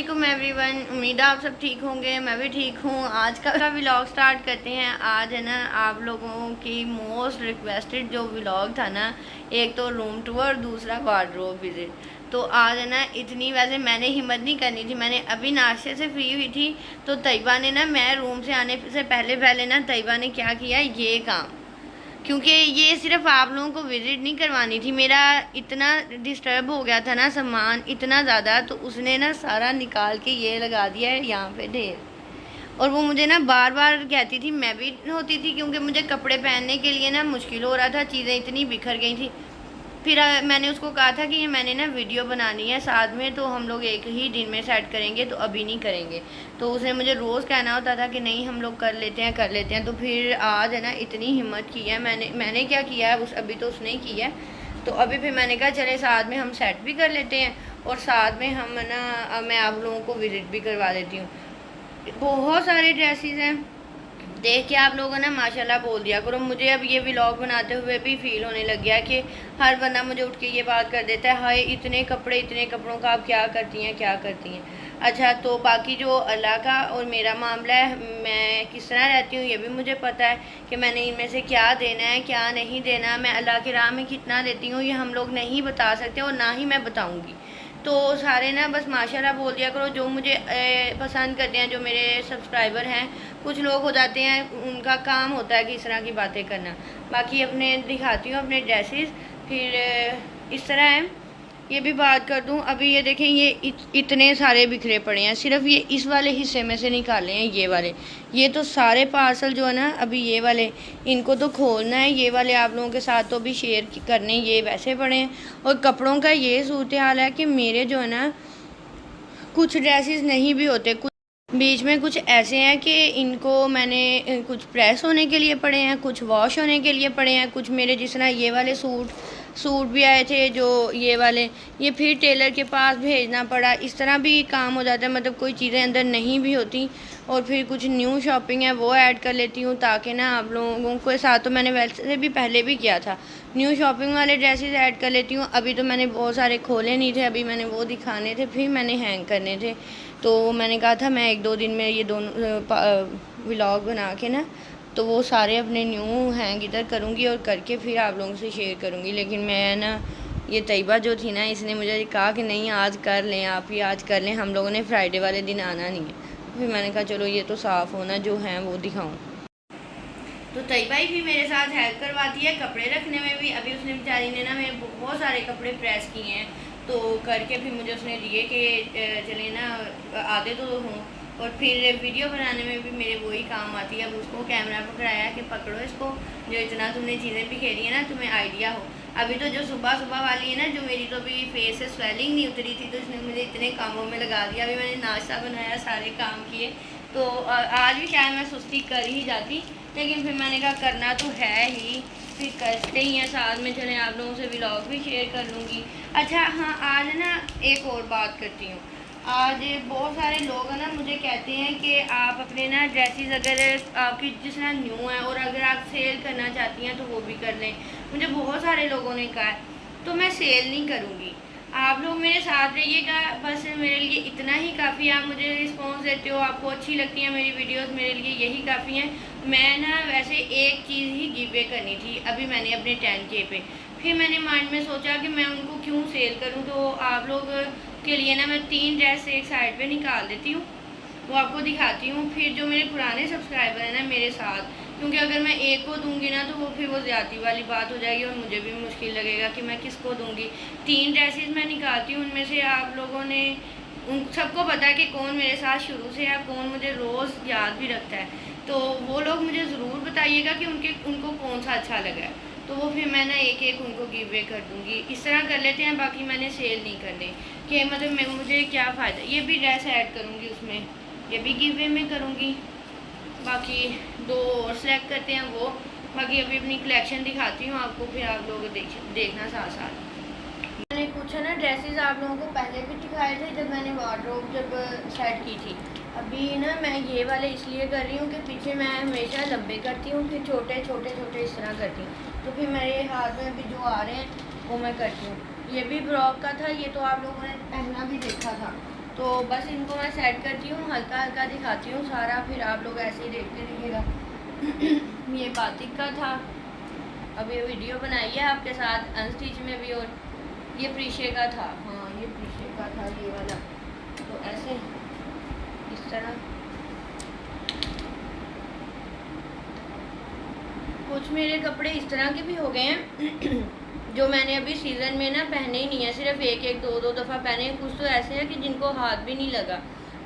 अस्सलामुअलैकुम एवरीवन। उम्मीद है आप सब ठीक होंगे, मैं भी ठीक हूँ। आज का व्लॉग स्टार्ट करते हैं। आज है ना आप लोगों की मोस्ट रिक्वेस्टेड जो व्लॉग था ना, एक तो रूम टूर और दूसरा वार्डरोब विज़िट। तो आज है ना इतनी, वैसे मैंने हिम्मत नहीं करनी थी, मैंने अभी नाश्ते से फ्री हुई थी तो तैयबा ने ना, मैं रूम से आने से पहले ना तैयबा ने क्या किया, ये काम, क्योंकि ये सिर्फ आप लोगों को विज़िट नहीं करवानी थी। मेरा इतना डिस्टर्ब हो गया था ना, सामान इतना ज़्यादा, तो उसने ना सारा निकाल के ये लगा दिया है यहाँ पे ढेर। और वो मुझे ना बार बार कहती थी, मैं भी होती थी, क्योंकि मुझे कपड़े पहनने के लिए ना मुश्किल हो रहा था, चीज़ें इतनी बिखर गई थी। फिर मैंने उसको कहा था कि ये मैंने ना वीडियो बनानी है साथ में, तो हम लोग एक ही दिन में सेट करेंगे, तो अभी नहीं करेंगे। तो उसने मुझे रोज़ कहना होता था कि नहीं हम लोग कर लेते हैं। तो फिर आज है ना इतनी हिम्मत की है मैंने क्या किया है, अभी तो उसने ही किया है। तो अभी फिर मैंने कहा चले साथ में हम सेट भी कर लेते हैं और साथ में हम ना, मैं आप लोगों को विज़िट भी करवा देती हूँ। बहुत सारे ड्रेसेस हैं, देख के आप लोगों ने माशाल्लाह बोल दिया करो। मुझे अब ये व्लॉग बनाते हुए भी फील होने लग गया कि हर बंदा मुझे उठ के ये बात कर देता है, हाय इतने कपड़ों का आप क्या करती हैं। अच्छा, तो बाकी जो अल्लाह का और मेरा मामला है, मैं किस तरह रहती हूँ ये भी मुझे पता है कि मैंने इनमें से क्या देना है क्या नहीं देना, मैं अल्लाह के राह में कितना देती हूँ, ये हम लोग नहीं बता सकते और ना ही मैं बताऊँगी। तो सारे ना बस माशाल्लाह बोल दिया करो, जो मुझे पसंद करते हैं, जो मेरे सब्सक्राइबर हैं। कुछ लोग हो जाते हैं, उनका काम होता है कि इस तरह की बातें करना। बाकी अपने दिखाती हूँ अपने ड्रेसेस। फिर इस तरह है, ये भी बात कर दूँ। अभी ये देखें, ये इतने सारे बिखरे पड़े हैं, सिर्फ ये इस वाले हिस्से में से निकाले हैं ये वाले। ये तो सारे पार्सल जो है ना, अभी ये वाले इनको तो खोलना है, ये वाले आप लोगों के साथ तो भी शेयर करने, ये वैसे पड़े हैं। और कपड़ों का ये सूरत हाल है कि मेरे जो है ना, कुछ ड्रेसेस नहीं भी होते, कुछ बीच में कुछ ऐसे हैं कि इनको मैंने कुछ प्रेस होने के लिए पड़े हैं, कुछ वॉश होने के लिए पड़े हैं। कुछ मेरे जिस तरह ये वाले सूट भी आए थे जो ये वाले, ये फिर टेलर के पास भेजना पड़ा। इस तरह भी काम हो जाता है, मतलब कोई चीज़ें अंदर नहीं भी होती। और फिर कुछ न्यू शॉपिंग है वो ऐड कर लेती हूँ ताकि ना आप लोगों के साथ, तो मैंने वैसे भी पहले भी किया था, न्यू शॉपिंग वाले ड्रेसेस ऐड कर लेती हूँ। अभी तो मैंने बहुत सारे खोले नहीं थे, अभी मैंने वो दिखाने थे, फिर मैंने हैंग करने थे। तो मैंने कहा था मैं 1-2 दिन में ये दोनों व्लॉग बना के ना, तो वो सारे अपने न्यू हैंग इधर करूँगी और करके फिर आप लोगों से शेयर करूँगी। लेकिन मैं ना, ये तैयबा जो थी ना, इसने मुझे कहा कि नहीं आज कर लें, आप ही आज कर लें, हम लोगों ने फ्राइडे वाले दिन आना नहीं है। फिर मैंने कहा चलो ये तो साफ़ होना जो हैं वो दिखाऊँ। तो तैयबा ही भी मेरे साथ हेल्प करवाती है कपड़े रखने में भी। अभी उसने बेचारी ने ना मेरे बहुत सारे कपड़े प्रेस किए हैं, तो करके फिर मुझे उसने दिए कि चले ना आधे तो हों। और फिर वीडियो बनाने में भी मेरे वही काम आती है। अब उसको कैमरा पकड़ाया कि पकड़ो इसको, जो इतना तुमने चीज़ें बिखेरी है ना, तुम्हें आइडिया हो। अभी तो जो सुबह वाली है ना, जो मेरी तो अभी फेस से स्वेलिंग नहीं उतरी थी, तो इसने मुझे इतने कामों में लगा दिया। अभी मैंने नाश्ता बनाया, सारे काम किए, तो आज भी शायद मैं सुस्ती कर ही जाती, लेकिन फिर मैंने कहा करना तो है ही, फिर करते ही हैं साथ में। चले आप लोगों से व्लॉग भी शेयर कर लूँगी। अच्छा हाँ, आज ना एक और बात करती हूँ। आज बहुत सारे लोग हैं ना मुझे कहते हैं कि आप अपने ना ड्रेसेस अगर आपकी जिस तरह न्यू है और अगर आप सेल करना चाहती हैं तो वो भी कर लें। मुझे बहुत सारे लोगों ने कहा है, तो मैं सेल नहीं करूँगी। आप लोग मेरे साथ रहिएगा, बस मेरे लिए इतना ही काफ़ी है। आप मुझे रिस्पॉन्स देते हो, आपको अच्छी लगती है मेरी वीडियोस, मेरे लिए यही काफ़ी है। मैं ना वैसे एक चीज़ ही गिव वे करनी थी अभी मैंने अपने 10K पे। फिर मैंने माइंड में सोचा कि मैं उनको क्यों सेल करूं, तो आप लोग के लिए ना मैं 3 ड्रेस एक साइड पे निकाल देती हूँ, वो आपको दिखाती हूँ। फिर जो मेरे पुराने सब्सक्राइबर हैं ना मेरे साथ, क्योंकि अगर मैं एक को दूंगी ना तो वो फिर वो ज़्यादती वाली बात हो जाएगी और मुझे भी मुश्किल लगेगा कि मैं किसको दूंगी। 3 ड्रेसेस मैं निकालती हूँ, उनमें से आप लोगों ने, उन सबको पता है कि कौन मेरे साथ शुरू से है, कौन मुझे रोज़ याद भी रखता है। तो वो लोग मुझे ज़रूर बताइएगा कि उनको कौन सा अच्छा लगा है, तो वो फिर मैं ना एक एक उनको गिव वे कर दूँगी। इस तरह कर लेते हैं, बाकी मैंने सेल नहीं करने कि मतलब मुझे क्या फ़ायदा। ये भी ड्रेस ऐड करूँगी उसमें, ये भी गिव वे में करूँगी। बाकी 2 और सेलेक्ट करते हैं वो। बाकी अभी अपनी कलेक्शन दिखाती हूँ आपको, फिर आप लोग देखना साथ साथ। मैंने कुछ है ना ड्रेसेस आप लोगों को पहले भी दिखाए थे जब मैंने वार्डरोब सेट की थी। अभी ना मैं ये वाले इसलिए कर रही हूँ कि पीछे मैं हमेशा लंबे करती हूँ, फिर छोटे छोटे इस तरह करती हूँ, तो फिर मेरे हाथ में अभी जो आ रहे हैं वो मैं करती हूँ। ये भी ब्रॉक का था, ये तो आप लोगों ने पहना भी देखा था। तो बस इनको मैं सेट करती हूँ, हल्का हल्का दिखाती हूँ सारा, फिर आप लोग ऐसे ही देखते रहिएगा। ये बातिक का था, अब ये वीडियो बनाई है आपके साथ अनस्टिच में भी, और ये प्रीशे का था। हाँ ये प्रीशे का था ये वाला। तो ऐसे इस तरह कुछ मेरे कपड़े इस तरह के भी हो गए हैं जो मैंने अभी सीज़न में ना पहने ही नहीं है, सिर्फ एक एक दो दो दफ़ा पहने हैं। कुछ तो ऐसे हैं कि जिनको हाथ भी नहीं लगा,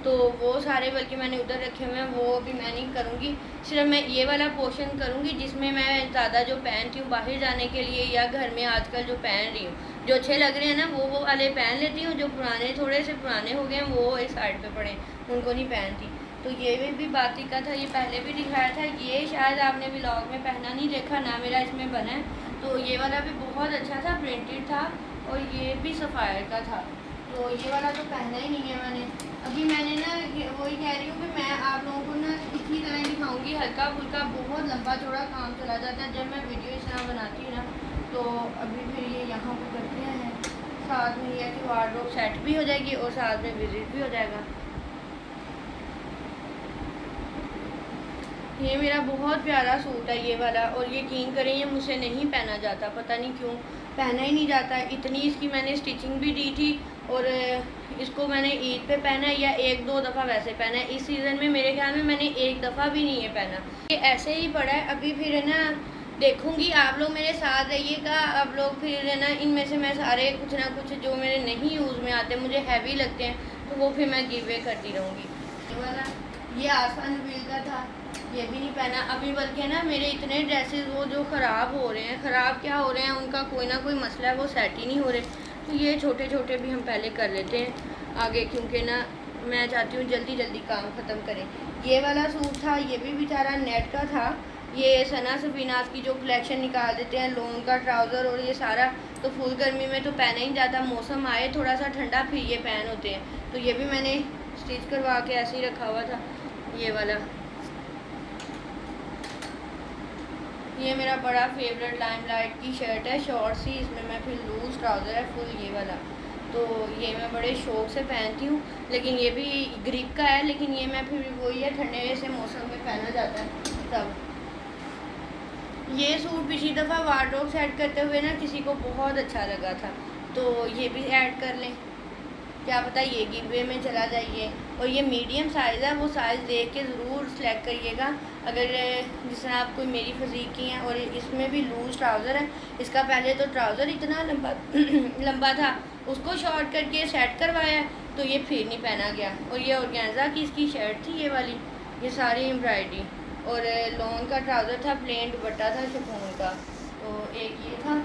तो वो सारे बल्कि मैंने उधर रखे हुए हैं, वो अभी मैं नहीं करूँगी। सिर्फ मैं ये वाला पोर्शन करूँगी जिसमें मैं ज़्यादा जो पहनती हूँ बाहर जाने के लिए या घर में आजकल जो पहन रही हूँ, जो अच्छे लग रहे हैं ना वो वाले पहन लेती हूँ। जो पुराने थोड़े से पुराने हो गए हैं वो एक साइड पे पड़े, उनको नहीं पहनती। तो ये भी बातिक का था, ये पहले भी दिखाया था। ये शायद आपने व्लॉग में पहना नहीं देखा ना, मेरा इसमें बना है। तो ये वाला भी बहुत अच्छा था, प्रिंटेड था, और ये भी सफ़ायर का था। तो ये वाला तो पहना ही नहीं है मैंने अभी। मैंने ना वही कह रही हूँ कि मैं आप लोगों को ना इसी तरह दिखाऊंगी, हल्का फुल्का। बहुत लंबा चौड़ा काम चला जाता है जब मैं वीडियो इस तरह बनाती हूँ ना। तो अभी फिर ये यहाँ पर करते हैं, साथ में यह कि वार्डरोब सेट भी हो जाएगी और साथ में विजिट भी हो जाएगा। ये मेरा बहुत प्यारा सूट है ये वाला, और यकीन करें ये मुझसे नहीं पहना जाता, पता नहीं क्यों पहना ही नहीं जाता। इतनी इसकी मैंने स्टिचिंग भी दी थी, और इसको मैंने ईद पे पहना है या एक दो दफ़ा वैसे पहना है। इस सीज़न में मेरे ख्याल में मैंने एक दफ़ा भी नहीं है पहना, ये ऐसे ही पड़ा है। अभी फिर है ना देखूँगी, आप लोग मेरे साथ रहिएगा। आप लोग फिर है ना इनमें से मैं सारे कुछ ना कुछ जो मेरे नहीं यूज़ में आते, मुझे हैवी लगते हैं, तो वो फिर मैं गिव वे करती रहूँगी। ये वाला ये आसान व्हील का था, ये भी नहीं पहना अभी। बल्कि ना मेरे इतने ड्रेसेस वो जो ख़राब हो रहे हैं, ख़राब क्या हो रहे हैं, उनका कोई ना कोई मसला है, वो सेट ही नहीं हो रहे। तो ये छोटे छोटे भी हम पहले कर लेते हैं आगे, क्योंकि ना मैं चाहती हूँ जल्दी जल्दी काम ख़त्म करें। ये वाला सूट था, ये भी बेचारा नेट का था। ये सना सफीनाज की जो कलेक्शन निकाल देते हैं, लॉन्ग का ट्राउज़र और ये सारा, तो फुल गर्मी में तो पहना ही जाता। मौसम आए थोड़ा सा ठंडा फिर ये पहन होते हैं। तो ये भी मैंने स्टिच करवा के ऐसे ही रखा हुआ था। ये वाला ये मेरा बड़ा फेवरेट लाइमलाइट की शर्ट है, शॉर्ट सी, इसमें मैं फिर लूज़ ट्राउज़र है फुल ये वाला। तो ये मैं बड़े शौक़ से पहनती हूँ, लेकिन ये भी ग्रिप का है, लेकिन ये मैं फिर वही है ठंडे से मौसम में पहना जाता है तब। ये सूट पिछली दफ़ा वार्डरोब सेट करते हुए ना किसी को बहुत अच्छा लगा था, तो ये भी ऐड कर लें, क्या पता ये गिव वे में चला जाइए। और ये मीडियम साइज़ है, वो साइज़ देख के ज़रूर सेलेक्ट करिएगा अगर जिस तरह आप कोई मेरी फिज़ीक की हैं। और इसमें भी लूज़ ट्राउज़र है। इसका पहले तो ट्राउज़र इतना लंबा लंबा था, उसको शॉर्ट करके सेट करवाया, तो ये फिर नहीं पहना गया। और ये ऑर्गेन्जा की इसकी शर्ट थी ये वाली, ये सारी एम्ब्रॉयडरी, और लॉन्ग का ट्राउज़र था, प्लेन दुपट्टा था शिफॉन का। तो एक ये था,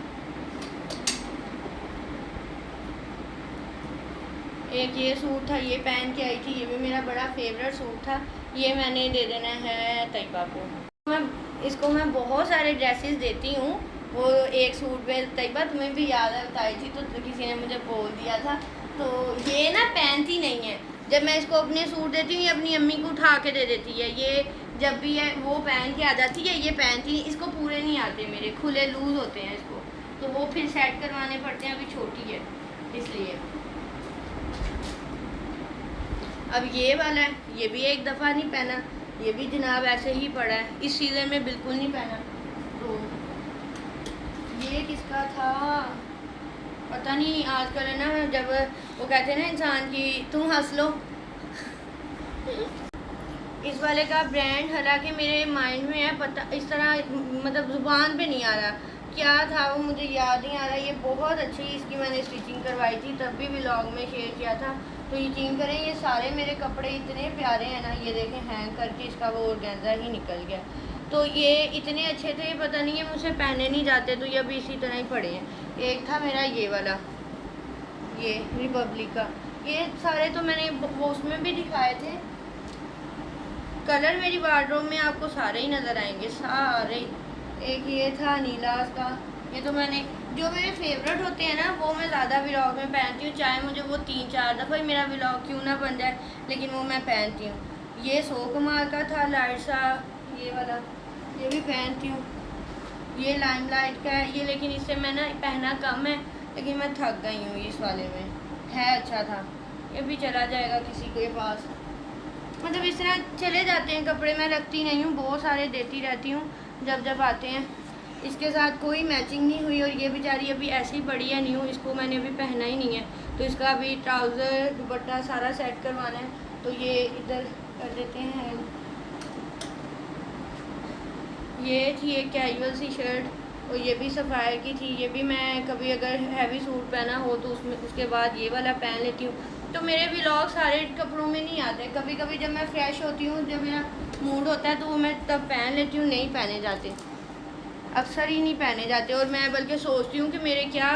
एक ये सूट था, ये पहन के आई थी, ये भी मेरा बड़ा फेवरेट सूट था। ये मैंने दे देना है तैयबा को। इसको मैं बहुत सारे ड्रेसेस देती हूँ। वो एक सूट पे तैयबा तुम्हें भी याद है बताई थी, तो किसी ने मुझे बोल दिया था। तो ये ना पहनती नहीं है, जब मैं इसको अपने सूट देती हूँ ये अपनी अम्मी को उठा के दे देती है। ये जब भी है वो पहन के आ जाती है, ये पहनती नहीं। इसको पूरे नहीं आते, मेरे खुले लूज़ होते हैं इसको, तो वो फिर सेट करवाने पड़ते हैं, अभी छोटी है इसलिए। अब ये वाला है, ये भी एक दफ़ा नहीं पहना, ये भी जनाब ऐसे ही पड़ा है, इस सीज़न में बिल्कुल नहीं पहना। तो ये किसका था पता नहीं। आजकल है ना जब वो कहते हैं ना इंसान की तुम हंस लो इस वाले का ब्रांड हालांकि मेरे माइंड में है, पता इस तरह मतलब ज़ुबान पे नहीं आ रहा क्या था वो, मुझे याद नहीं आ रहा। ये बहुत अच्छी इसकी मैंने स्टिचिंग करवाई थी, तब भी व्लॉग में शेयर किया था। तो यकीन करें ये सारे मेरे कपड़े इतने प्यारे हैं ना, ये देखें हैंग करके इसका वो ऑर्गेन्जा ही निकल गया। तो ये इतने अच्छे थे, पता नहीं है मुझसे पहने नहीं जाते, तो ये अभी इसी तरह ही पड़े हैं। एक था मेरा ये वाला, ये रिपब्लिक का। ये सारे तो मैंने वो उसमें भी दिखाए थे, कलर मेरी वार्डरोब में आपको सारे ही नज़र आएंगे, सारे। एक ये था नीलास का, ये तो मैंने जो मेरे फेवरेट होते हैं ना वो मैं ज़्यादा व्लॉग में पहनती हूँ, चाहे मुझे वो 3-4 दफ़ा ही मेरा व्लॉग क्यों ना बन जाए, लेकिन वो मैं पहनती हूँ। ये 100 कमाल का था लाइट सा, ये वाला ये भी पहनती हूँ। ये लाइमलाइट का है ये, लेकिन इससे मैं ना पहना कम है, लेकिन मैं थक गई हूँ इस वाले में, है अच्छा था। ये भी चला जाएगा किसी के पास। मतलब इस तरह चले जाते हैं कपड़े, मैं रखती नहीं हूँ, बहुत सारे देती रहती हूँ जब जब आते हैं। इसके साथ कोई मैचिंग नहीं हुई और ये बेचारी अभी ऐसे ही पड़ी है न्यू, इसको मैंने अभी पहना ही नहीं है। तो इसका अभी ट्राउज़र दुपट्टा सारा सेट करवाना है, तो ये इधर कर देते हैं। ये थी एक कैजुअल सी शर्ट और ये भी सफ़ायर की थी। ये भी मैं कभी अगर हैवी सूट पहना हो तो उसमें उसके बाद ये वाला पहन लेती हूँ। तो मेरे व्लॉग सारे कपड़ों में नहीं आते, कभी कभी जब मैं फ़्रेश होती हूँ, जब मेरा मूड होता है तो वो मैं तब पहन लेती हूँ, नहीं पहने जाते, अक्सर ही नहीं पहने जाते। और मैं बल्कि सोचती हूँ कि मेरे क्या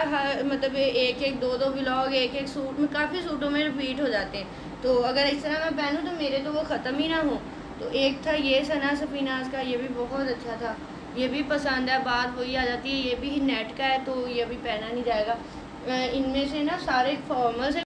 मतलब एक एक दो दो व्लॉग एक एक सूट में, काफ़ी सूटों में रिपीट हो जाते हैं। तो अगर इस तरह मैं पहनूँ तो मेरे तो वो ख़त्म ही ना हो। तो एक था ये सना सफीनाज का, ये भी बहुत अच्छा था, ये भी पसंद है। बात वही आ जाती है, ये भी नेट का है तो ये भी पहना नहीं जाएगा। इनमें से ना सारे फॉर्मल से,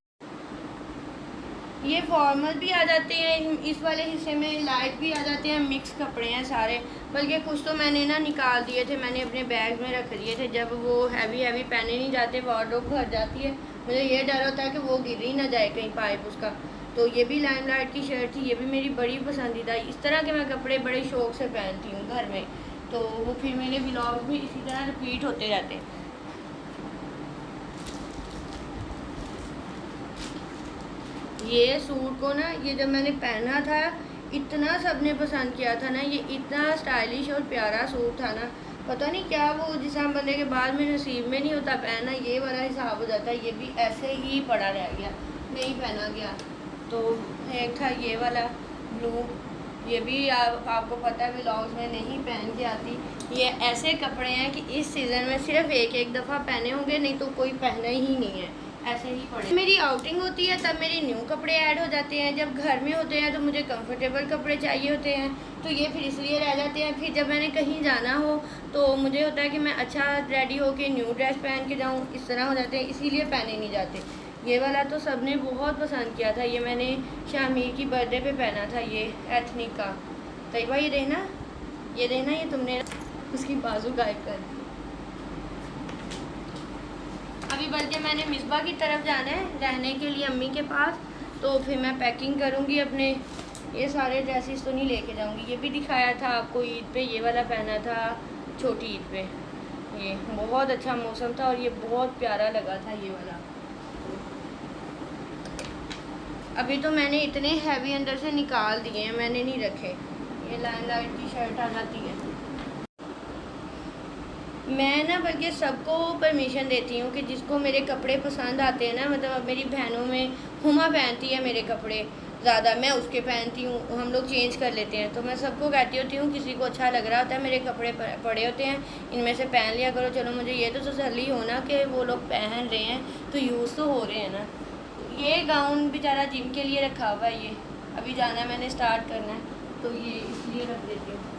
ये फॉर्मल भी आ जाते हैं इस वाले हिस्से में, लाइट भी आ जाते हैं, मिक्स कपड़े हैं सारे। बल्कि कुछ तो मैंने ना निकाल दिए थे, मैंने अपने बैग में रख दिए थे, जब वो हैवी हैवी पहने नहीं जाते, वार्डरोब भर जाती है, मुझे ये डर होता है कि वो गिर ही ना जाए कहीं पाइप उसका। तो ये भी लाइमलाइट की शर्ट थी, ये भी मेरी बड़ी पसंदीदा। इस तरह के मैं कपड़े बड़े शौक़ से पहनती हूँ घर में, तो वो फिर मेरे व्लॉग भी इसी तरह रिपीट होते रहते हैं। ये सूट को ना, ये जब मैंने पहना था इतना सबने पसंद किया था ना, ये इतना स्टाइलिश और प्यारा सूट था ना, पता नहीं क्या वो जिस बंदे के बाद में नसीब में नहीं होता पहना, ये वाला हिसाब हो जाता है। ये भी ऐसे ही पड़ा रह गया, नहीं पहना गया। तो एक था ये वाला ब्लू, ये भी आपको पता है व्लॉग्स में नहीं पहन के आती। ये ऐसे कपड़े हैं कि इस सीज़न में सिर्फ एक एक दफ़ा पहने होंगे, नहीं तो कोई पहना ही नहीं है, ऐसे ही पड़े। मेरी आउटिंग होती है तब मेरे न्यू कपड़े ऐड हो जाते हैं, जब घर में होते हैं तो मुझे कंफर्टेबल कपड़े चाहिए होते हैं, तो ये फिर इसलिए रह जाते हैं। फिर जब मैंने कहीं जाना हो तो मुझे होता है कि मैं अच्छा रेडी होके न्यू ड्रेस पहन के जाऊँ, इस तरह हो जाते हैं, इसीलिए पहने नहीं जाते। ये वाला तो सबने बहुत पसंद किया था, ये मैंने शामीर की बर्थडे पे पहना था, ये एथनिक का। तैयबा ये देखना, ये देखना, ये तुमने उसकी बाजू गायब कर दी। अभी बल्कि मैंने मिसबा की तरफ जाना है रहने के लिए अम्मी के पास, तो फिर मैं पैकिंग करूँगी अपने। ये सारे ड्रेसेस तो नहीं लेके जाऊँगी। ये भी दिखाया था आपको ईद पे, ये वाला पहना था छोटी ईद पे, ये बहुत अच्छा मौसम था और ये बहुत प्यारा लगा था ये वाला। अभी तो मैंने इतने हैवी अंदर से निकाल दिए हैं, मैंने नहीं रखे। ये लाइट की शर्ट आ जाती है। मैं ना बल्कि सबको परमिशन देती हूँ कि जिसको मेरे कपड़े पसंद आते हैं ना, मतलब अब मेरी बहनों में हुमा पहनती है मेरे कपड़े ज़्यादा, मैं उसके पहनती हूँ, हम लोग चेंज कर लेते हैं। तो मैं सबको कहती होती हूँ, किसी को अच्छा लग रहा होता है, मेरे कपड़े पड़े होते हैं, इनमें से पहन लिया करो। चलो मुझे ये तो तसल्ली हो ना कि वो लोग पहन रहे हैं तो यूज़ तो हो रहे हैं ना। ये गाउन बेचारा जिम के लिए रखा हुआ है, ये अभी जाना है, मैंने स्टार्ट करना है, तो ये इसलिए रख देती हूँ।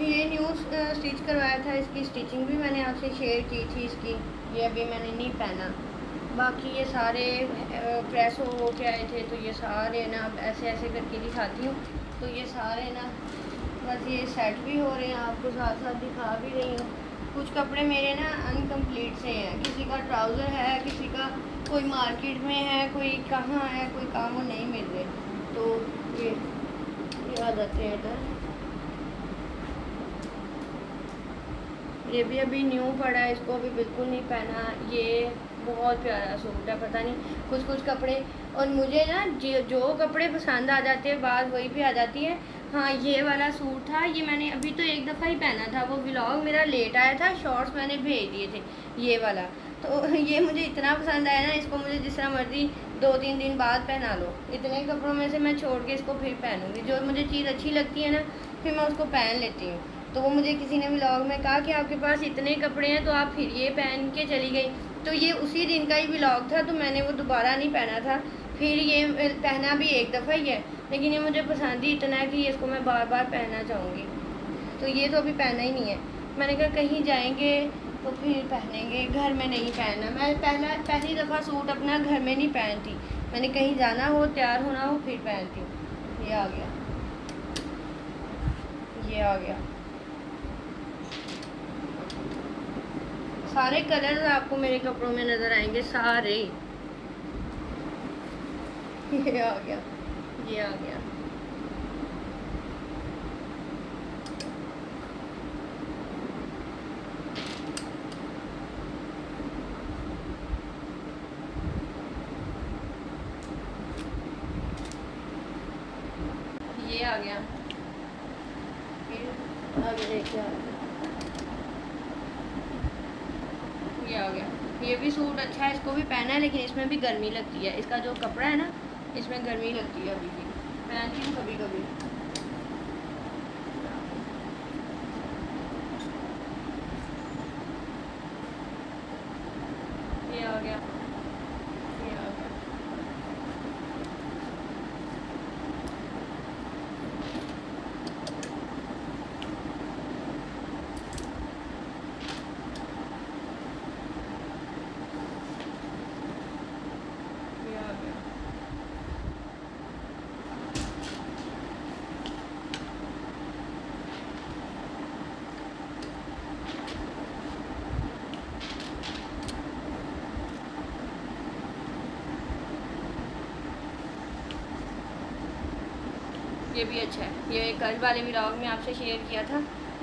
ये न्यू स्टिच करवाया था, इसकी स्टिचिंग भी मैंने आपसे शेयर की थी इसकी। ये अभी मैंने नहीं पहना। बाकी ये सारे प्रेस हो के आए थे, तो ये सारे ना अब ऐसे ऐसे करके दिखाती हूँ। तो ये सारे ना बस ये सेट भी हो रहे हैं, आपको साथ साथ दिखा भी रही हूँ। कुछ कपड़े मेरे ना अनकम्प्लीट से हैं, किसी का ट्राउज़र है, किसी का कोई मार्केट में है, कोई कहाँ है, कोई काम नहीं मिल रहे, तो ये आ जाते हैं इधर। ये भी अभी न्यू पड़ा है, इसको अभी बिल्कुल नहीं पहना। ये बहुत प्यारा सूट है, पता नहीं कुछ कुछ कपड़े, और मुझे ना जो कपड़े पसंद आ जाते हैं बात वही भी आ जाती है। हाँ, ये वाला सूट था, ये मैंने अभी तो एक दफ़ा ही पहना था, वो व्लॉग मेरा लेट आया था, शॉर्ट्स मैंने भेज दिए थे ये वाला। तो ये मुझे इतना पसंद आया ना, इसको मुझे जिस तरह मर्जी 2-3 दिन बाद पहना लो। इतने कपड़ों में से मैं छोड़ के इसको फिर पहनूँगी, जो मुझे चीज़ अच्छी लगती है ना फिर मैं उसको पहन लेती हूँ। तो वो मुझे किसी ने व्लॉग में कहा कि आपके पास इतने कपड़े हैं तो आप फिर ये पहन के चली गई, तो ये उसी दिन का ही व्लॉग था, तो मैंने वो दोबारा नहीं पहना था। फिर ये पहना भी एक दफ़ा ही है, लेकिन ये मुझे पसंद ही इतना है कि इसको मैं बार बार पहनना चाहूँगी। तो ये तो अभी पहना ही नहीं है, मैंने कहा कहीं जाएंगे तो फिर पहनेंगे, घर में नहीं पहनना। मैं पहली दफ़ा सूट अपना घर में नहीं पहनती, मैंने कहीं जाना हो, तैयार होना हो, फिर पहनती हूँ। ये आ गया, ये आ गया। सारे कलर्स आपको मेरे कपड़ों में नज़र आएंगे, सारे। ये आ गया, ये आ गया। ये आ गया, आगे देखिए, ये आ गया। ये भी सूट अच्छा है, इसको भी पहना है, लेकिन इसमें भी गर्मी लगती है। इसका जो कपड़ा है ना, इसमें गर्मी लगती है। अभी भी पहनती हूँ कभी कभी। ये आ गया, ये आ गया। ये आ गया। ये भी अच्छा है। ये कल वाले व्लॉग में आपसे शेयर किया था,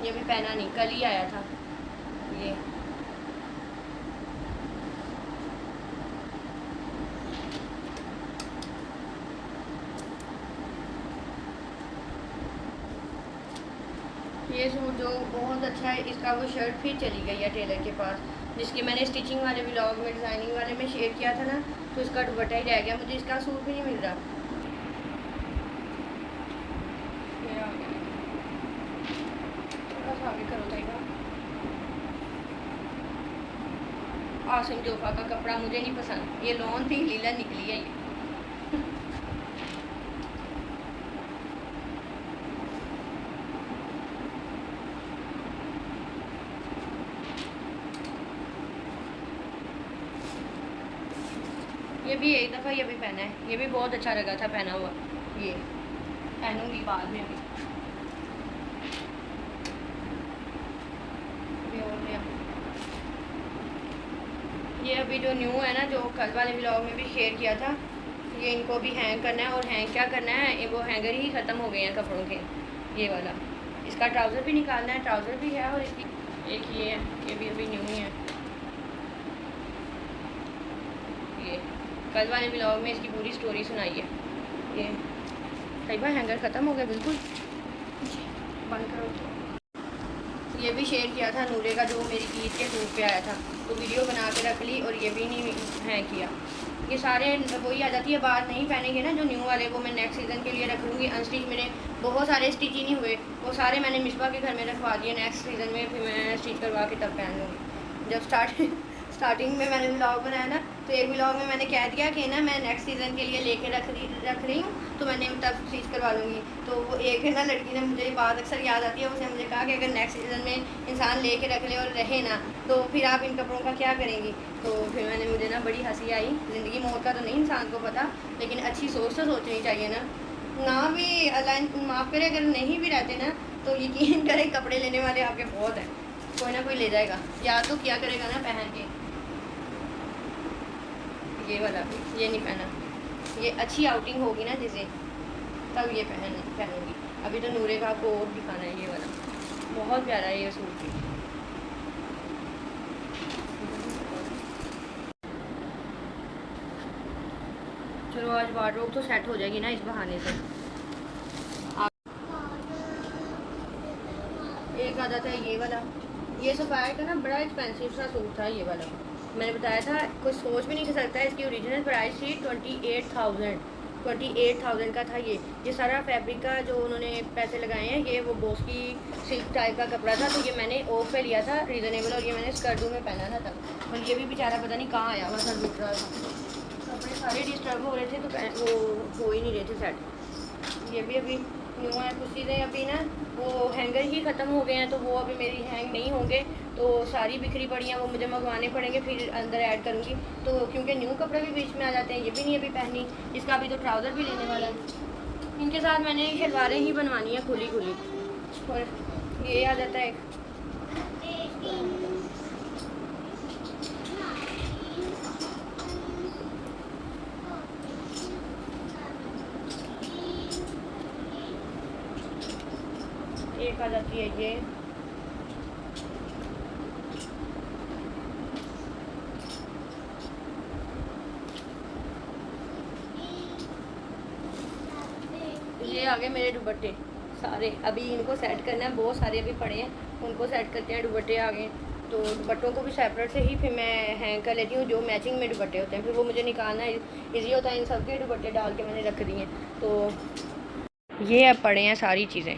ये भी पहना नहीं, कल ही आया था ये। ये सूट जो बहुत अच्छा है, इसका वो शर्ट फिर चली गई है टेलर के पास, जिसकी मैंने स्टिचिंग वाले व्लॉग में, डिज़ाइनिंग वाले में शेयर किया था ना, तो इसका दुपट्टा ही रह गया। मुझे इसका सूट भी नहीं मिल रहा। ये आ गया, थोड़ा सा आगे करो जाएगा। आसिम जोफा का कपड़ा मुझे नहीं पसंद, ये लॉन थी, लीला निकली है ये। ये भी एक दफ़ा ये भी पहना है, ये भी बहुत अच्छा लगा था पहना हुआ। ये पहनूंगी बाद में भी। ये अभी जो न्यू है ना, जो कल वाले व्लॉग में भी शेयर किया था, ये इनको भी हैंग करना है। और हैंग क्या करना है, वो हैंगर ही ख़त्म हो गए हैं कपड़ों के। ये वाला, इसका ट्राउज़र भी निकालना है, ट्राउज़र भी है, और इसकी एक ये है, ये भी अभी न्यू ही है। ये कल वाले व्लॉग में इसकी पूरी स्टोरी सुनाई है। ये कई बार हैंगर ख़त्म हो गया बिल्कुल, बंद करो। ये भी शेयर किया था नूरे का, जो मेरी ईद के सूट पे आया था, तो वीडियो बना के रख ली, और ये भी नहीं हैंग किया। ये सारे वही आ जाती है, बात नहीं पहनेंगे ना जो न्यू वाले, वो मैं नेक्स्ट सीज़न के लिए रख लूँगी। अनस्टिच मेरे बहुत सारे स्टिच ही नहीं हुए, वो सारे मैंने मिसबा के घर में रखवा दिए। नेक्स्ट सीज़न में फिर मैं स्टिच करवा के तब पहन लूँगी। जब स्टार्टिंग में मैंने व्लॉग बनाया ना, तो एक व्लॉग में मैंने कह दिया कि ना मैं नेक्स्ट सीज़न के लिए लेके रख रही हूँ, तो मैंने तब स्टिच करवा लूँगी। तो वो एक है ना लड़की ने, मुझे बात अक्सर याद आती है, उसने मुझे कहा कि अगर नेक्स्ट सीज़न में इंसान लेके रख ले और रहे ना, तो फिर आप इन कपड़ों का क्या करेंगी। तो फिर मुझे ना बड़ी हंसी आई। ज़िंदगी मौत का तो नहीं इंसान को पता, लेकिन अच्छी सोच तो सोचनी चाहिए ना भी। अल्लाह माफ़ करे, अगर नहीं भी रहते ना, तो यकीन करें कपड़े लेने वाले आपके बहुत हैं, कोई ना कोई ले जाएगा, याद तो किया करेगा ना पहन के। ये वाला भी ये नहीं पहना, ये अच्छी आउटिंग होगी ना जिसे, तब ये पहनूंगी। अभी तो नूरे का आपको और दिखाना है। ये वाला बहुत प्यारा है ये सूट भी। चलो आज वार्डरोब तो सेट हो जाएगी ना इस बहाने से। एक आ जाता है ये वाला, ये सफ़ायर का ना बड़ा एक्सपेंसिव सा सूट था ये वाला। मैंने बताया था, कोई सोच भी नहीं कर सकता। इसकी ओरिजिनल प्राइस थी 28,000 का था ये सारा फैब्रिक का जो उन्होंने पैसे लगाए हैं। ये वो बोस की सिल्क टाइप का कपड़ा था, तो ये मैंने ऑफ पे लिया था रीज़नेबल, और ये मैंने स्कर्टों में पहना था तब। और ये भी बेचारा पता नहीं कहाँ आया हुआ था, लुट रहा था। कपड़े सारे डिस्टर्ब हो रहे थे, तो वो हो ही नहीं रहे थे सेट। ये भी अभी न्यू है। कुछ चीज़ें अभी ना वो हैंगर ही ख़त्म हो गए हैं, तो वो अभी मेरी हैंग नहीं होंगे, तो सारी बिखरी पड़ी हैं, वो मुझे मंगवाने पड़ेंगे, फिर अंदर ऐड करूँगी। तो क्योंकि न्यू कपड़े भी बीच में आ जाते हैं, ये भी नहीं अभी पहनी। इसका अभी तो ट्राउज़र भी लेने वाला है। इनके साथ मैंने शलवारें ही बनवानी है खुली खुली। और ये आ जाता है एक एक आ जाती है ये, ये आ गए मेरे दुपट्टे सारे। अभी इनको सेट करना है, बहुत सारे अभी पड़े हैं, उनको सेट करते हैं। दुपट्टे आ गए तो दुपट्टों को भी सेपरेट से ही फिर मैं हैंग कर लेती हूँ। जो मैचिंग में दुपट्टे होते हैं फिर वो मुझे निकालना ईजी होता है। इन सब के दुपट्टे डाल के मैंने रख दिए। तो ये अब पड़े हैं सारी चीज़ें,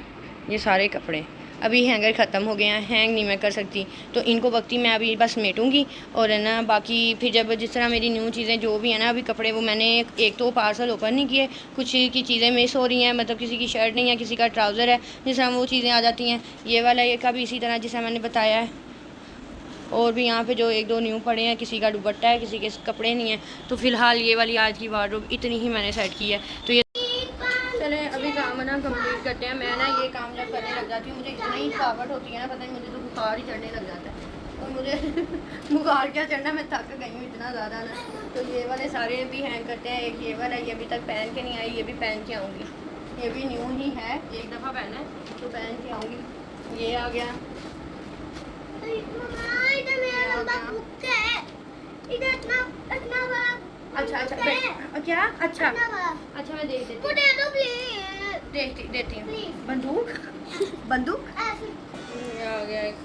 ये सारे कपड़े। अभी हैंगर ख़त्म हो गए हैं, हैंग नहीं मैं कर सकती, तो इनको वक्ती मैं अभी बस समेटूँगी। और है ना बाकी फिर जब जिस तरह मेरी न्यू चीज़ें जो भी है ना, अभी कपड़े वो मैंने एक तो पार्सल ओपन नहीं किए, कुछ की चीज़ें मिस हो रही हैं, मतलब किसी की शर्ट नहीं है, किसी का ट्राउज़र है, जिस तरह वो चीज़ें आ जाती हैं। ये वाला ये का भी इसी तरह जिस तरह मैंने बताया है। और भी यहाँ पे जो एक दो न्यू पड़े हैं, किसी का दुपट्टा है, किसी के कपड़े नहीं है। तो फ़िलहाल ये वाली आज की वार्डरोब इतनी ही मैंने सेट की है। तो ये चले अभी काम ना कंप्लीट करते हैं। मैं ना ये काम जब करने लग जाती हूँ मुझे इतनी थकावट होती है ना, पता नहीं मुझे तो बुखार ही चढ़ने लग जाता है। और मुझे बुखार क्या चढ़ना, मैं थक गई हूँ इतना ज़्यादा ना। तो ये वाले सारे भी हैंग करते हैं। एक ये वाला, ये अभी तक पहन के नहीं आई, ये भी पहन के आऊँगी। ये भी न्यू ही है, एक दफ़ा पहना है तो पहन के आऊँगी। ये आ गया, अच्छा अच्छा क्या, अच्छा अच्छा मैं देख देती हूँ, देती हूँ। बंदूक बंदूक ये आ गया, एक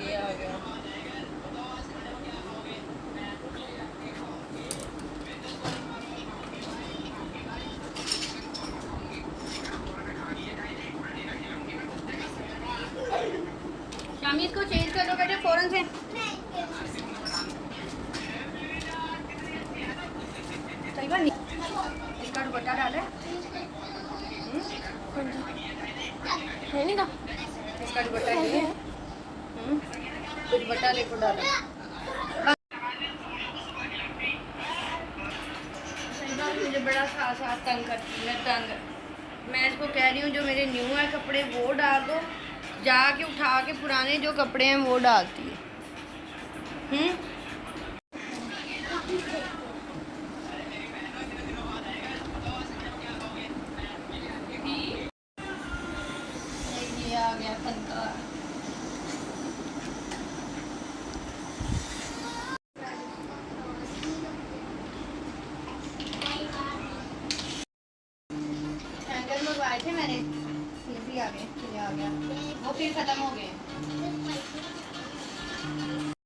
ये आ गया। शामी इसको चेंज कर दो बेटे फ़ौरन से। इसका दुपट्टा डाले नहीं का, इसका दुपट्टा ये है, दुपट्टा देखो डाला। मुझे बड़ा साथ साथ तंग करती है, तंग। मैं इसको कह रही हूँ जो मेरे न्यू है कपड़े वो डाल दो, जाके उठा के पुराने जो कपड़े हैं वो डालती है। ये आ गया फनकार। हैंगर मंगवाए थे मैंने, ये भी आ गए, ये आ गया, वो फिर ख़त्म हो गए।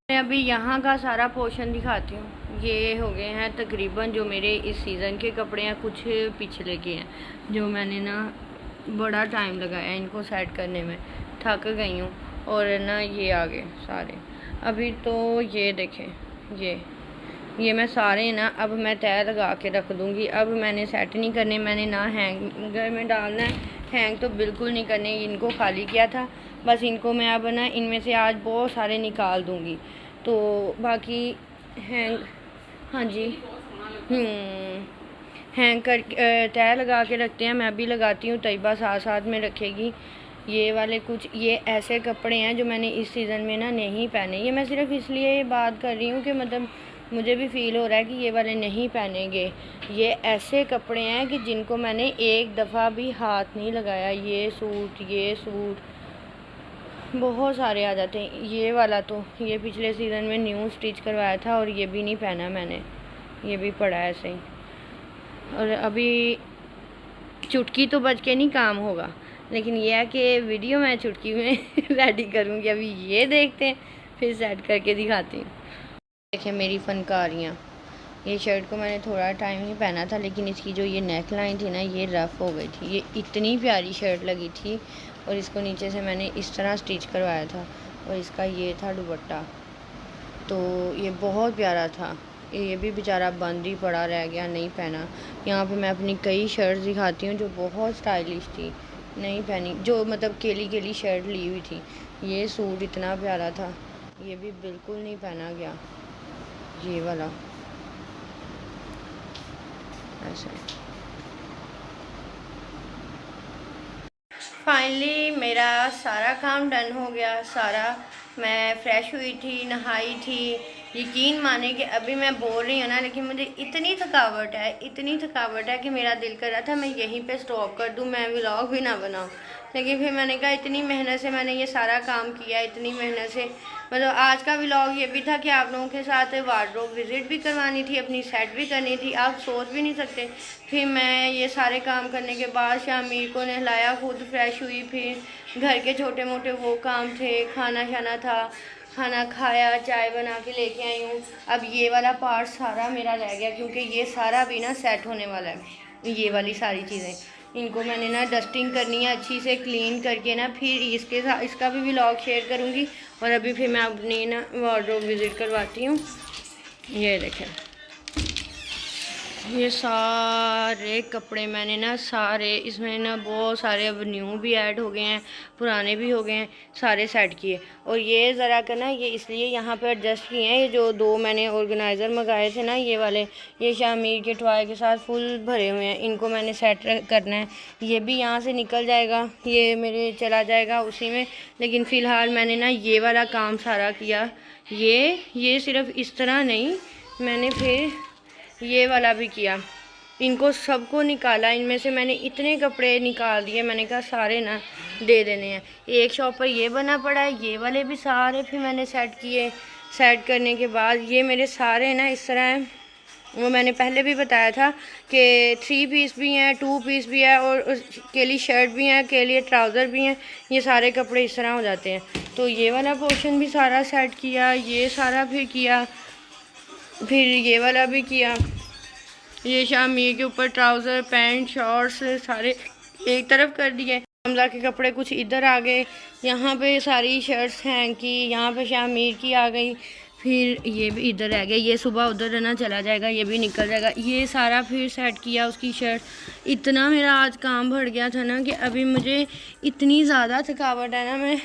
मैं अभी यहाँ का सारा पोर्शन दिखाती हूँ। ये हो गए हैं तकरीबन जो मेरे इस सीज़न के कपड़े हैं, कुछ पिछले के हैं जो मैंने ना बड़ा टाइम लगाया इनको सेट करने में, थक गई हूँ। और ना ये आ गए सारे। अभी तो ये देखें, ये मैं सारे ना अब मैं तय लगा के रख दूँगी। अब मैंने सेट नहीं करने, मैंने ना हैंगर में डालना है, हैंग तो बिल्कुल नहीं करने। इनको खाली किया था बस, इनको मैं अब ना इनमें से आज बहुत सारे निकाल दूँगी। तो बाकी हैंग, हाँ जी, हैंग कर तय लगा के रखते हैं। मैं भी लगाती हूँ, तैयबा साथ साथ में रखेगी। ये वाले कुछ ये ऐसे कपड़े हैं जो मैंने इस सीज़न में ना नहीं पहने। ये मैं सिर्फ इसलिए ये बात कर रही हूँ कि मतलब मुझे भी फ़ील हो रहा है कि ये वाले नहीं पहनेंगे। ये ऐसे कपड़े हैं कि जिनको मैंने एक दफ़ा भी हाथ नहीं लगाया। ये सूट बहुत सारे आ जाते हैं। ये वाला तो ये पिछले सीज़न में न्यू स्टिच करवाया था और ये भी नहीं पहना मैंने, ये भी पड़ा है ऐसे ही। और अभी चुटकी तो बच के नहीं काम होगा, लेकिन यह है कि वीडियो मैं चुटकी में रेडी करूँगी। अभी ये देखते हैं, फिर सेट करके दिखाती हूँ। देखें मेरी फनकारियाँ। ये शर्ट को मैंने थोड़ा टाइम ही पहना था, लेकिन इसकी जो ये नेक लाइन थी ना ये रफ़ हो गई थी। ये इतनी प्यारी शर्ट लगी थी। और इसको नीचे से मैंने इस तरह स्टिच करवाया था और इसका ये था दुपट्टा, तो ये बहुत प्यारा था। ये भी बेचारा बंद ही पड़ा रह गया, नहीं पहना। यहाँ पे मैं अपनी कई शर्ट दिखाती हूँ जो बहुत स्टाइलिश थी, नहीं पहनी, जो मतलब केली शर्ट ली हुई थी। ये सूट इतना प्यारा था, ये भी बिल्कुल नहीं पहना गया, ये वाला ऐसे। फाइनली मेरा सारा काम डन हो गया सारा। मैं फ़्रेश हुई थी, नहाई थी, यकीन माने कि अभी मैं बोल रही हूँ ना, लेकिन मुझे इतनी थकावट है कि मेरा दिल कर रहा था मैं यहीं पे स्टॉप कर दूँ, मैं व्लॉग भी ना बनाऊँ। लेकिन फिर मैंने कहा इतनी मेहनत से मैंने ये सारा काम किया, इतनी मेहनत से, मतलब आज का व्लॉग ये भी था कि आप लोगों के साथ वार्डरोब विज़िट भी करवानी थी, अपनी सेट भी करनी थी, आप सोच भी नहीं सकते। फिर मैं ये सारे काम करने के बाद शामीर को नहलाया, खुद फ्रेश हुई, फिर घर के छोटे मोटे वो काम थे, खाना शाना था, खाना खाया, चाय बना के लेके आई हूँ। अब ये वाला पार्ट सारा मेरा रह गया क्योंकि ये सारा भी ना सेट होने वाला है। ये वाली सारी चीज़ें इनको मैंने ना डस्टिंग करनी है अच्छी से, क्लीन करके ना फिर इसके साथ इसका भी व्लॉग शेयर करूँगी। और अभी फिर मैं अपनी ना वार्डरोब विज़िट करवाती हूँ। ये देखें, ये सारे कपड़े मैंने ना सारे, इसमें ना बहुत सारे अब न्यू भी ऐड हो गए हैं, पुराने भी हो गए हैं, सारे सेट किए। और ये ज़रा का ना ये इसलिए यहाँ पे एडजस्ट किए हैं, ये जो दो मैंने ऑर्गेनाइज़र मंगाए थे ना ये वाले, ये शामीर के टॉय के साथ फुल भरे हुए हैं, इनको मैंने सेट करना है। ये भी यहाँ से निकल जाएगा, ये मेरे चला जाएगा उसी में। लेकिन फ़िलहाल मैंने ना ये वाला काम सारा किया। ये सिर्फ इस तरह नहीं, मैंने फिर ये वाला भी किया, इनको सबको निकाला। इनमें से मैंने इतने कपड़े निकाल दिए, मैंने कहा सारे ना दे देने हैं। एक शॉप पर ये बना पड़ा है, ये वाले भी सारे फिर मैंने सेट किए। सेट करने के बाद ये मेरे सारे ना इस तरह हैं, वो मैंने पहले भी बताया था कि 3 पीस भी हैं, 2 पीस भी है, और उसके लिए शर्ट भी हैं, के लिए ट्राउज़र भी हैं। ये सारे कपड़े इस तरह हो जाते हैं। तो ये वाला पोर्शन भी सारा सेट किया, ये सारा फिर किया, फिर ये वाला भी किया। ये शामीर के ऊपर ट्राउज़र, पैंट, शॉर्ट्स सारे एक तरफ कर दिए। हमजा के कपड़े कुछ इधर आ गए, यहाँ पे सारी शर्ट्स हैंग की, यहाँ पे शामीर की आ गई, फिर ये भी इधर रह गया, ये सुबह उधर रहना चला जाएगा, ये भी निकल जाएगा। ये सारा फिर सेट किया उसकी शर्ट। इतना मेरा आज काम बढ़ गया था ना कि अभी मुझे इतनी ज़्यादा थकावट है ना, मैं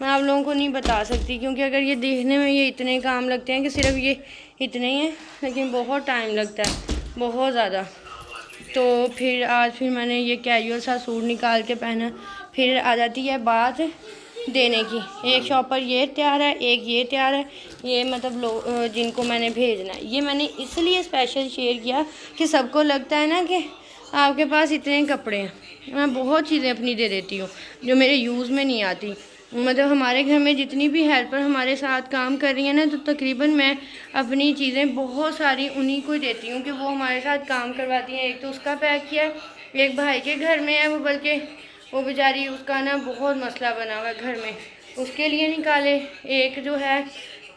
आप लोगों को नहीं बता सकती, क्योंकि अगर ये देखने में ये इतने काम लगते हैं कि सिर्फ ये इतने ही हैं, लेकिन बहुत टाइम लगता है, बहुत ज़्यादा। तो फिर मैंने ये कैजुअल सा सूट निकाल के पहना। फिर आ जाती है बात देने की। एक शॉप पर ये तैयार है, एक ये तैयार है, ये मतलब लोग जिनको मैंने भेजना है। ये मैंने इसलिए स्पेशल शेयर किया कि सबको लगता है ना कि आपके पास इतने कपड़े हैं। मैं बहुत चीज़ें अपनी दे देती हूँ जो मेरे यूज़ में नहीं आती। मतलब हमारे घर में जितनी भी हेल्पर हमारे साथ काम कर रही है ना, तो तकरीबन मैं अपनी चीज़ें बहुत सारी उन्हीं को देती हूँ कि वो हमारे साथ काम करवाती हैं। एक तो उसका पैक किया, एक भाई के घर में है, वो बल्कि वो बेचारी उसका ना बहुत मसला बना हुआ है घर में, उसके लिए निकाले। एक जो है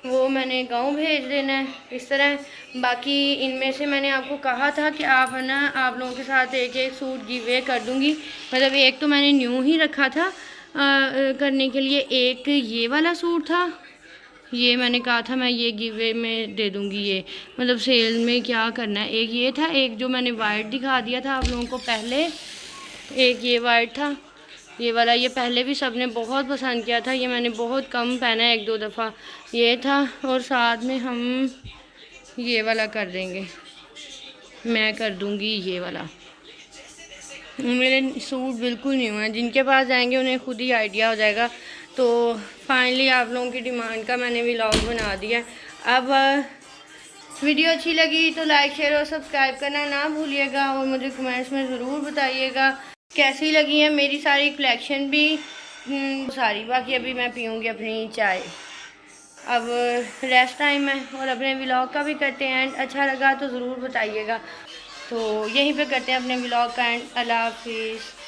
वो मैंने गांव भेज देना है, इस तरह। बाकी इनमें से मैंने आपको कहा था कि आप है ना, आप लोगों के साथ एक एक सूट गिव वे कर दूँगी। मतलब एक तो मैंने न्यू ही रखा था करने के लिए। एक ये वाला सूट था, ये मैंने कहा था मैं ये गिव वे में दे दूँगी, ये मतलब सेल में क्या करना है। एक ये था, एक जो मैंने वाइट दिखा दिया था आप लोगों को पहले, एक ये वाइट था, ये वाला। ये पहले भी सब ने बहुत पसंद किया था, ये मैंने बहुत कम पहना है, 1-2 दफ़ा ये था। और साथ में हम ये वाला कर देंगे, मैं कर दूँगी ये वाला। मेरे सूट बिल्कुल न्यू हैं, जिनके पास जाएंगे उन्हें खुद ही आइडिया हो जाएगा। तो फाइनली आप लोगों की डिमांड का मैंने व्लॉग बना दिया। अब वीडियो अच्छी लगी तो लाइक, शेयर और सब्सक्राइब करना ना भूलिएगा, और मुझे कमेंट्स में ज़रूर बताइएगा कैसी लगी है मेरी सारी कलेक्शन भी सारी। बाकी अभी मैं पीऊँगी अपनी चाय, अब रेस्ट टाइम है, और अपने व्लॉग का भी करते हैं एंड। अच्छा लगा तो ज़रूर बताइएगा। तो यहीं पे करते हैं अपने व्लॉग का एंड। अल्लाह हाफिज़।